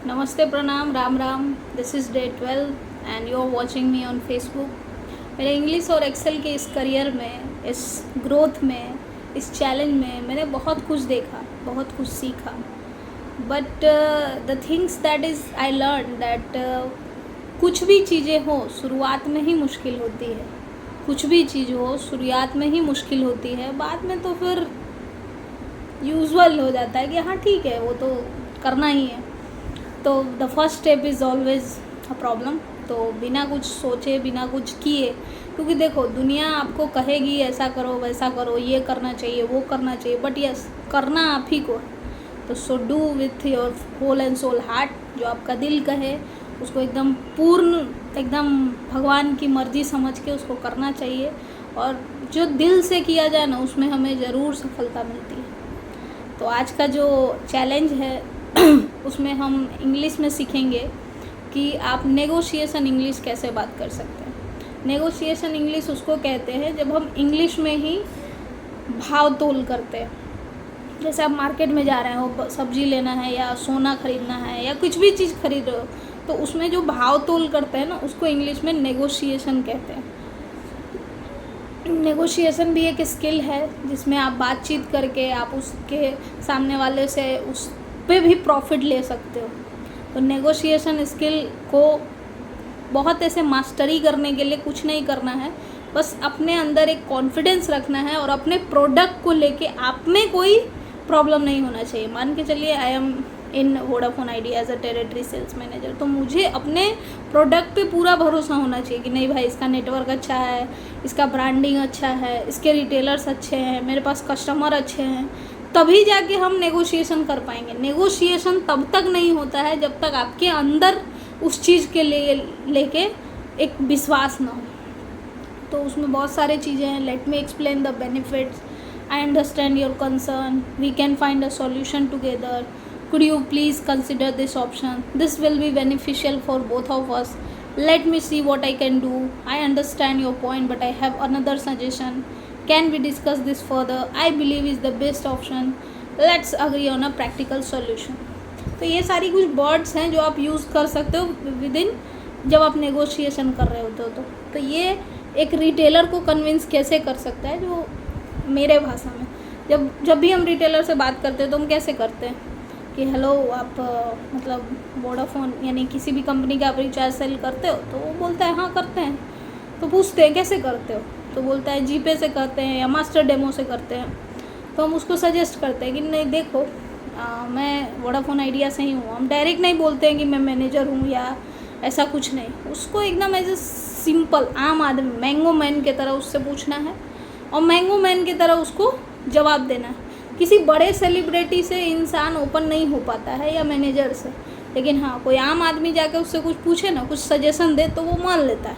नमस्ते, प्रणाम, Ram Ram. This is day 12 and you are watching me on Facebook. मेरे English और एक्सेल के इस करियर में, इस ग्रोथ में, इस चैलेंज में मैंने बहुत कुछ देखा, बहुत कुछ सीखा। But the things that is I learn that कुछ भी चीज़ें हो शुरुआत में ही मुश्किल होती है। कुछ भी चीज़ हो शुरुआत में ही मुश्किल होती है, बाद में तो फिर यूजुअल हो जाता है कि हाँ ठीक है, वो तो करना ही है। तो the first step is always a problem. तो बिना कुछ सोचे, बिना कुछ किए, क्योंकि देखो दुनिया आपको कहेगी ऐसा करो, वैसा करो, ये करना चाहिए, वो करना चाहिए, बट यस करना आप ही को है। तो so do with your whole and soul heart. जो आपका दिल कहे उसको एकदम पूर्ण, एकदम भगवान की मर्जी समझ के उसको करना चाहिए। और जो दिल से किया जाए ना, उसमें हमें ज़रूर सफलता मिलती है। तो आज का जो चैलेंज है उसमें हम इंग्लिश में सीखेंगे कि आप नेगोशिएशन इंग्लिश कैसे बात कर सकते हैं। नेगोशिएशन इंग्लिश उसको कहते हैं जब हम इंग्लिश में ही भाव तोल करते हैं। जैसे आप मार्केट में जा रहे हो, सब्जी लेना है या सोना खरीदना है या कुछ भी चीज़ खरीद रहे हो, तो उसमें जो भाव तोल करते हैं ना, उसको इंग्लिश में नेगोशिएशन कहते हैं। नेगोशिएशन भी एक स्किल है जिसमें आप बातचीत करके आप उसके सामने वाले से उस पे भी प्रॉफिट ले सकते हो। तो नेगोशिएशन स्किल को बहुत ऐसे मास्टरी करने के लिए कुछ नहीं करना है, बस अपने अंदर एक कॉन्फिडेंस रखना है और अपने प्रोडक्ट को लेके आप में कोई प्रॉब्लम नहीं होना चाहिए। मान के चलिए I am in Vodafone Idea as a territory sales manager, तो मुझे अपने प्रोडक्ट पे पूरा भरोसा होना चाहिए कि नहीं भाई, इसका नेटवर्क अच्छा है, इसका ब्रांडिंग अच्छा है, इसके रिटेलर्स अच्छे हैं, मेरे पास कस्टमर अच्छे हैं, तभी जाके हम नेगोशिएशन कर पाएंगे। नेगोशिएशन तब तक नहीं होता है जब तक आपके अंदर उस चीज़ के लिए लेके एक विश्वास ना हो। तो उसमें बहुत सारे चीज़ें हैं। Let me explain the benefits. I understand your concern, we can find a solution together, could you please consider this option, this will be beneficial for both of us, let me see what I can do, I understand your point but I have another suggestion, can we discuss this further, I believe is the best option, let's agree on a practical solution। तो ये सारी कुछ words हैं जो आप use कर सकते हो विद इन, जब आप नेगोशिएशन कर रहे होते हो। तो ये एक रिटेलर को कन्विंस कैसे कर सकता है, जो मेरे भाषा में जब भी हम रिटेलर से बात करते हैं तो हम कैसे करते हैं कि हेलो आप मतलब वोडाफोन यानी किसी भी कंपनी का आप रिचार्ज सेल करते हो, तो वो बोलता है हाँ करते हैं। तो पूछते हैं कैसे करते हो, तो बोलता है जीपे से करते हैं या मास्टर डेमो से करते हैं। तो हम उसको सजेस्ट करते हैं कि नहीं देखो, मैं वोडाफोन आइडिया से ही हूँ। हम डायरेक्ट नहीं बोलते हैं कि मैं मैनेजर हूँ या ऐसा कुछ नहीं, उसको एकदम एज ए सिंपल आम आदमी मैंगो मैन की तरह उससे पूछना है और मैंगो मैन की तरह उसको जवाब देना है। किसी बड़े सेलिब्रिटी से इंसान ओपन नहीं हो पाता है या मैनेजर से, लेकिन हाँ कोई आम आदमी जाके उससे कुछ पूछे ना, कुछ सजेशन दे तो वो मान लेता है।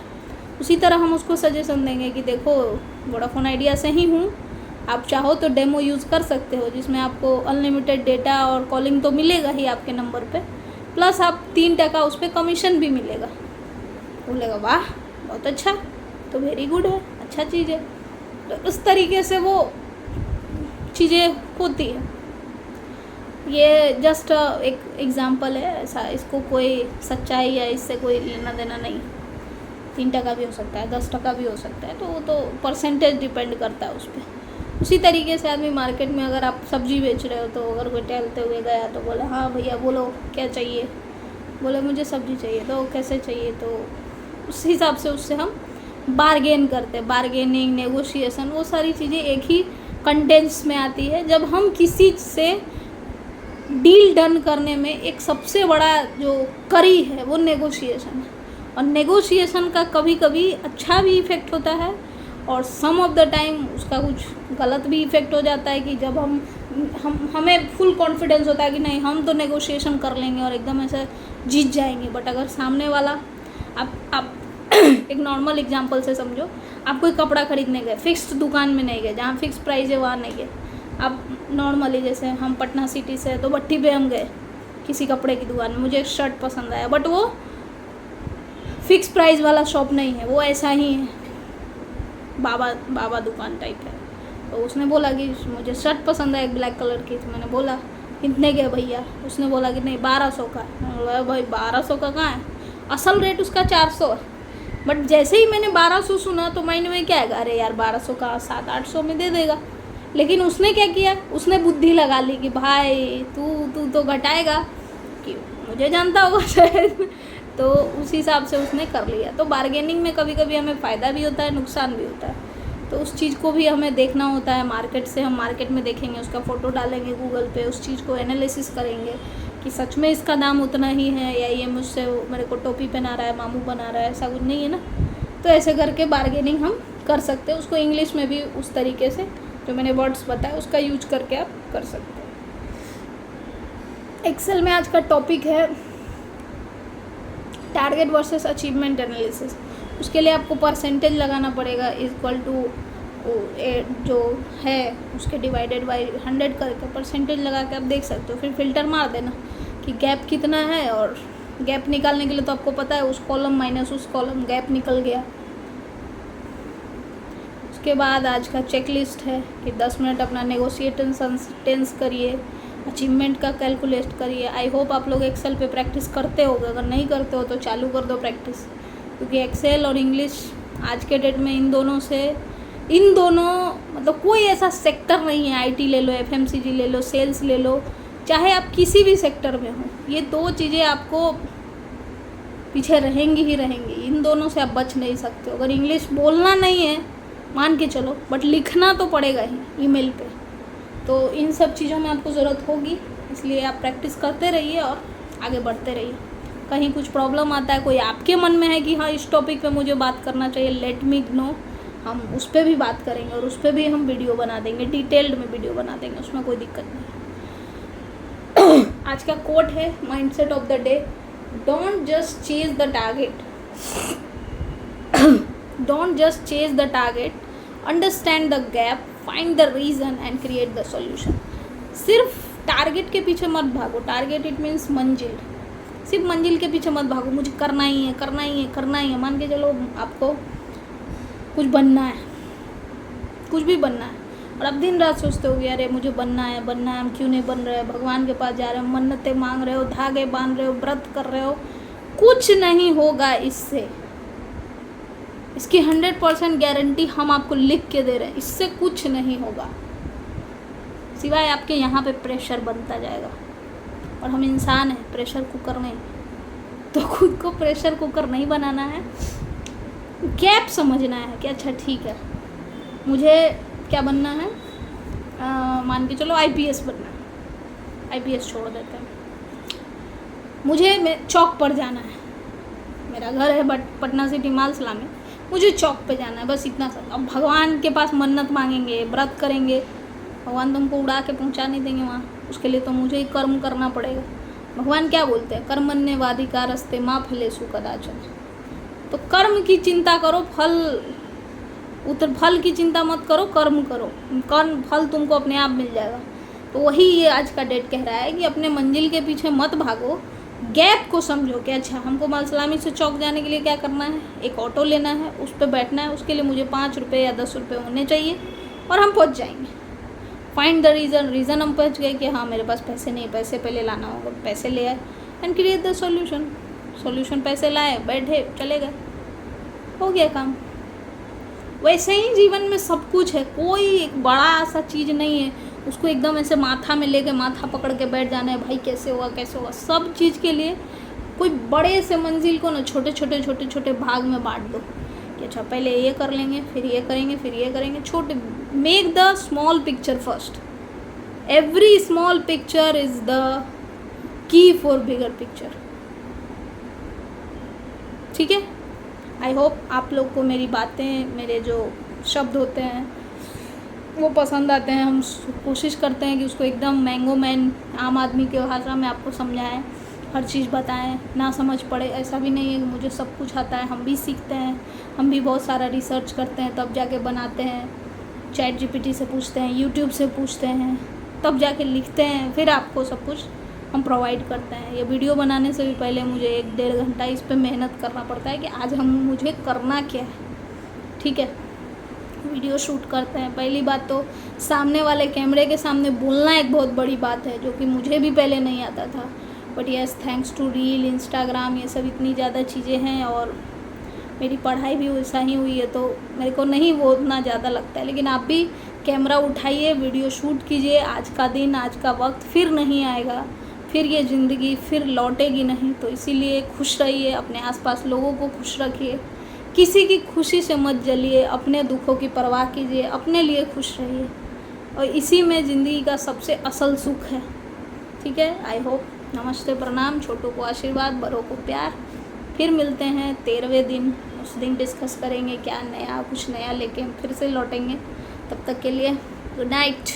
उसी तरह हम उसको सजेशन देंगे कि देखो वोडाफोन आइडिया से ही हूँ, आप चाहो तो डेमो यूज़ कर सकते हो जिसमें आपको अनलिमिटेड डेटा और कॉलिंग तो मिलेगा ही आपके नंबर पे, प्लस आप 3% उस पर कमीशन भी मिलेगा। बोलेगा वाह बहुत अच्छा, तो वेरी गुड है, अच्छा चीज़ है। तो इस तरीके से वो चीज़ें होती है। ये जस्ट एक एग्ज़ाम्पल है, ऐसा इसको कोई सच्चाई या इससे कोई लेना देना नहीं। 3% भी हो सकता है, 10% भी हो सकता है, तो वो तो परसेंटेज डिपेंड करता है उस पर। उसी तरीके से आदमी मार्केट में अगर आप सब्ज़ी बेच रहे हो, तो अगर कोई टहलते हुए गया तो बोला हाँ भैया बोलो क्या चाहिए, बोले मुझे सब्ज़ी चाहिए, तो कैसे चाहिए, तो उस हिसाब से उससे हम बारगेन करते हैं। बारगेनिंग, नेगोशिएशन, वो सारी चीज़ें एक ही कंटेंट्स में आती है। जब हम किसी से डील डन करने में एक सबसे बड़ा जो कड़ी है वो नेगोशिएशन है, और नेगोशिएशन का कभी कभी अच्छा भी इफ़ेक्ट होता है और सम ऑफ द टाइम उसका कुछ गलत भी इफ़ेक्ट हो जाता है कि जब हमें फुल कॉन्फिडेंस होता है कि नहीं हम तो नेगोशिएशन कर लेंगे और एकदम ऐसे जीत जाएंगे, बट अगर सामने वाला आप एक नॉर्मल एग्जांपल से समझो, आप कोई कपड़ा खरीदने गए, फिक्स्ड दुकान में नहीं गए, जहाँ फिक्स प्राइस है वहाँ नहीं गए, आप नॉर्मली जैसे हम पटना सिटी से तो भट्टी पे हम गए किसी कपड़े की दुकान में, मुझे एक शर्ट पसंद आया, बट वो फिक्स प्राइस वाला शॉप नहीं है, वो ऐसा ही है बाबा दुकान टाइप है। तो उसने बोला कि मुझे शर्ट पसंद है एक ब्लैक कलर की, तो मैंने बोला कितने के भैया? उसने बोला कि नहीं 1200 का है। मैंने बोला भाई 1200 का कहाँ है, असल रेट उसका 400 है। बट जैसे ही मैंने 1200 सुना तो माइंड में क्या है, अरे यार 1200 का 700-800 में दे देगा। लेकिन उसने क्या किया, उसने बुद्धि लगा ली कि भाई तू तो घटाएगा, कि मुझे जानता होगा शायद। तो उस हिसाब से उसने कर लिया। तो बार्गेनिंग में कभी कभी हमें फ़ायदा भी होता है, नुकसान भी होता है। तो उस चीज़ को भी हमें देखना होता है। मार्केट से हम मार्केट में देखेंगे, उसका फ़ोटो डालेंगे गूगल पे, उस चीज़ को एनालिसिस करेंगे कि सच में इसका दाम उतना ही है या ये मुझसे मेरे को टोपी पहना रहा है, मामू बना रहा है, ऐसा कुछ नहीं है ना। तो ऐसे करके बार्गेनिंग हम कर सकते हैं। उसको इंग्लिश में भी उस तरीके से जो मैंने वर्ड्स बताए उसका यूज करके आप कर सकते हैं। एक्सेल में आज का टॉपिक है टारगेट वर्सेस अचीवमेंट एनालिसिस। उसके लिए आपको परसेंटेज लगाना पड़ेगा, इक्वल टू जो है उसके डिवाइडेड बाई 100 करके परसेंटेज लगा के आप देख सकते हो। फिर फिल्टर मार देना कि गैप कितना है, और गैप निकालने के लिए तो आपको पता है उस कॉलम माइनस उस कॉलम, गैप निकल गया। उसके बाद आज का चेकलिस्ट है कि 10 मिनट अपना नेगोशिएशन सेंटेंस करिए, अचीवमेंट का कैलकुलेट करिए। आई होप आप लोग एक्सेल पे प्रैक्टिस करते होगे, अगर नहीं करते हो तो चालू कर दो प्रैक्टिस, क्योंकि एक्सेल और इंग्लिश आज के डेट में इन दोनों मतलब कोई ऐसा सेक्टर नहीं है, आईटी ले लो, एफएमसीजी ले लो, सेल्स ले लो, चाहे आप किसी भी सेक्टर में हो, ये दो चीज़ें आपको पीछे रहेंगी ही रहेंगी। इन दोनों से आप बच नहीं सकते हो। अगर इंग्लिश बोलना नहीं है मान के चलो, बट लिखना तो पड़ेगा ही ईमेल पे। तो इन सब चीज़ों में आपको ज़रूरत होगी, इसलिए आप प्रैक्टिस करते रहिए और आगे बढ़ते रहिए। कहीं कुछ प्रॉब्लम आता है, कोई आपके मन में है कि हाँ इस टॉपिक पे मुझे बात करना चाहिए, लेट मी नो, हम उस पर भी बात करेंगे और उस पर भी हम वीडियो बना देंगे, डिटेल्ड में वीडियो बना देंगे, उसमें कोई दिक्कत नहीं। आज का कोट है mindset of the day, don't just chase the target, don't just chase the target, understand the gap, find the reason and create the solution. सिर्फ टारगेट के पीछे मत भागो। टारगेट इट मीन्स मंजिल। सिर्फ मंजिल के पीछे मत भागो, मुझे करना ही है करना ही है करना ही है। मान के चलो आपको कुछ बनना है, कुछ भी बनना है, और आप दिन रात सोचते हो अरे मुझे बनना है, हम क्यों नहीं बन रहे हैं, भगवान के पास जा रहे हो, मन्नतें मांग रहे हो, धागे बांध रहे हो, व्रत कर रहे हो, कुछ नहीं होगा इससे। इसकी 100% गारंटी हम आपको लिख के दे रहे हैं, इससे कुछ नहीं होगा, सिवाय आपके यहाँ पे प्रेशर बनता जाएगा। और हम इंसान हैं, प्रेशर कुकर नहीं, तो खुद को प्रेशर कुकर नहीं बनाना है। गैप समझना है कि अच्छा ठीक है मुझे क्या बनना है, मान के चलो आईपीएस बनना है, आईपीएस छोड़ देते हैं। मुझे चौक पर जाना है, मेरा घर है बट पटना सिटी मालसला में, मुझे चौक पे जाना है, बस इतना सा। अब भगवान के पास मन्नत मांगेंगे, व्रत करेंगे, भगवान तुमको उड़ा के पहुंचा नहीं देंगे वहाँ, उसके लिए तो मुझे ही कर्म करना पड़ेगा। भगवान क्या बोलते हैं, कर्मण्येवाधिकारस्ते मा फलेषु कदाचन। तो कर्म की चिंता करो, फल की चिंता मत करो, कर्म करो, फल तुमको अपने आप मिल जाएगा। तो वही ये आज का डेट कह रहा है कि अपने मंजिल के पीछे मत भागो, गैप को समझो कि अच्छा हमको मालसलामी से चौक जाने के लिए क्या करना है, एक ऑटो लेना है, उस पर बैठना है, उसके लिए मुझे 5 रुपये या 10 रुपये होने चाहिए और हम पहुंच जाएंगे। फाइंड द रीज़न हम पहुंच गए कि हाँ मेरे पास पैसे नहीं, पैसे पहले लाना होगा, पैसे ले आए, एंड क्रिएट द सॉल्यूशन, पैसे लाए, बैठे, चले गए, हो गया काम। वैसे ही जीवन में सब कुछ है, कोई एक बड़ा सा चीज़ नहीं है उसको एकदम ऐसे माथा में लेके माथा पकड़ के बैठ जाना है, भाई कैसे होगा। सब चीज़ के लिए कोई बड़े से मंजिल को ना छोटे छोटे भाग में बांट दो कि अच्छा पहले ये कर लेंगे, फिर ये करेंगे, फिर ये करेंगे। छोटे, make the small picture first, every small picture is the key for bigger picture. ठीक है, आई होप आप लोग को मेरी बातें, मेरे जो शब्द होते हैं वो पसंद आते हैं। हम कोशिश करते हैं कि उसको एकदम मैंगो मैन आम आदमी के भाषा में आपको समझाएं, हर चीज़ बताएं, ना समझ पड़े। ऐसा भी नहीं है कि मुझे सब कुछ आता है, हम भी सीखते हैं, हम भी बहुत सारा रिसर्च करते हैं, तब जाके बनाते हैं। चैट जीपीटी से पूछते हैं, यूट्यूब से पूछते हैं, तब जाके लिखते हैं, फिर आपको सब कुछ हम प्रोवाइड करते हैं। ये वीडियो बनाने से भी पहले मुझे 1-1.5 घंटा इस पर मेहनत करना पड़ता है कि आज मुझे करना क्या है। ठीक है, वीडियो शूट करते हैं। पहली बात तो सामने वाले कैमरे के सामने बोलना एक बहुत बड़ी बात है, जो कि मुझे भी पहले नहीं आता था। But yes, thanks to reel, Instagram, ये सब इतनी ज़्यादा चीज़ें हैं, और मेरी पढ़ाई भी वैसा ही हुई है, तो मेरे को नहीं वो उतना ज़्यादा लगता है। लेकिन आप भी कैमरा उठाइए, वीडियो शूट कीजिए। आज का दिन, आज का वक्त फिर नहीं आएगा, फिर ये ज़िंदगी फिर लौटेगी नहीं। तो इसीलिए खुश रहिए, अपने आसपास लोगों को खुश रखिए, किसी की खुशी से मत जलिए, अपने दुखों की परवाह कीजिए, अपने लिए खुश रहिए, और इसी में ज़िंदगी का सबसे असल सुख है। ठीक है, आई होप। नमस्ते, प्रणाम, छोटों को आशीर्वाद, बड़ों को प्यार। फिर मिलते हैं 13वें दिन, उस दिन डिस्कस करेंगे क्या नया, कुछ नया लेके हम फिर से लौटेंगे। तब तक के लिए गुड नाइट।